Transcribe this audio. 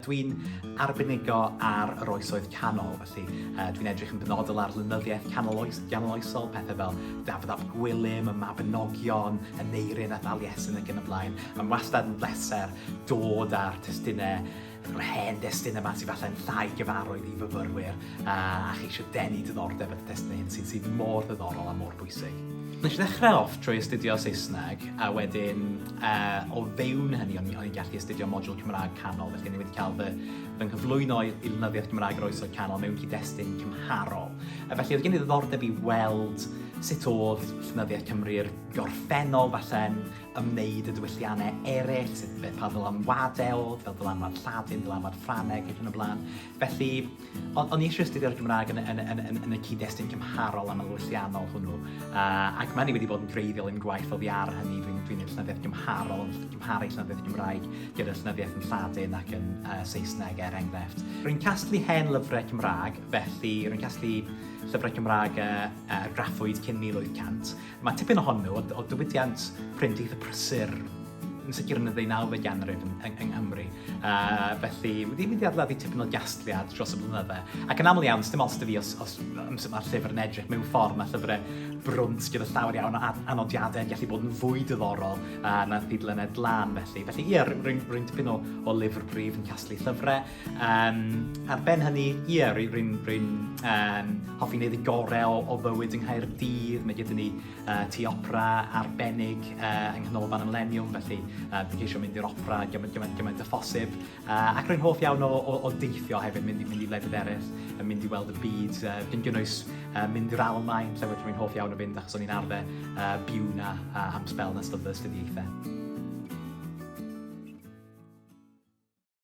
Dwi'n arbenigo ar yr oesoedd canol, felly dwi'n edrych yn benodol ar lenyddiaeth canoloesol, pethau fel Dafydd ap Gwilym, y Mabinogion, y Neirin a Taliesin ac yn y blaen. Mae'n wastad yn bleser dod ar testunau, yr hen destunau yma sydd falle'n llai gyfarwydd i fyfyrwyr a cheisio denu diddordeb y destunau hyn sydd mor ddiddorol a mor bwysig. Nes i ddechrau off trwy astudio Saesneg a wedyn o fewn hynny o'n i'n gallu astudio modiwl Cymraeg canol, felly ni wedi cael fy nghyflwyno i lenyddiaeth Cymraeg yr oesoedd canol mewn cyd-destun cymharol. Felly oedd gen i ddiddordeb i weld sut oedd llenyddiaeth Cymru'r gorffennol falle'n ymwneud y diwylliannau eraill, pa ddylanwadau oedd, fel dylanwad Lladin, dylanwad Ffrangeg ac yn y blaen. Felly, o'n i eisiau astudio'r Gymraeg yn y cyd-destun cymharol am y diwylliannol hwnnw. Ac mae ni wedi bod yn greiddiol yn gwaith oddi ar hynny. Dwi'n neud llenyddiaeth gymharol, yn cymharu llenyddiaeth Gymraeg gyda llenyddiaeth yn Lladin ac yn Saesneg enghraifft. Rwy'n casglu hen lyfrau Cymraeg, felly rwy'n casglu llyfrau Cymraeg graffwyd cyn 1800. Mae tipyn ohonyn nhw o diwydiant print eitha prysur yn sicr yn y 19th ganrif yng Nghymru. Felly, wedi mynd i adladdu tipyn o gasgliad dros y blynydde. Ac yn aml iawn, dim os dy fi os mae'r llyfr yn edrych mewn ffordd, mae llyfrau brwnt gyda llawer iawn o anodiadau yn gallu bod yn fwy diddorol na ddidlynau lan felly. Felly, ie, rwy'n tipyn o lyfr brif yn casglu llyfrau. Ar ben hynny, ie, rwy'n hoffi wneud y gorau o fywyd yng Nghaerdydd. Mae gyda ni tŷ opera arbennig yng nghanolfan y Millennium, felly dwi'n ceisio mynd i'r opera gymaint o phosib. Ac rwy'n hoff iawn o deithio hefyd, mynd i wledydd eraill, mynd i weld y byd. Dwi'n gynnwys mynd i'r Almaen, lle rwy'n hoff iawn o fynd achos o'n i'n arfer byw na am sbel na ystod fy astudiaethau.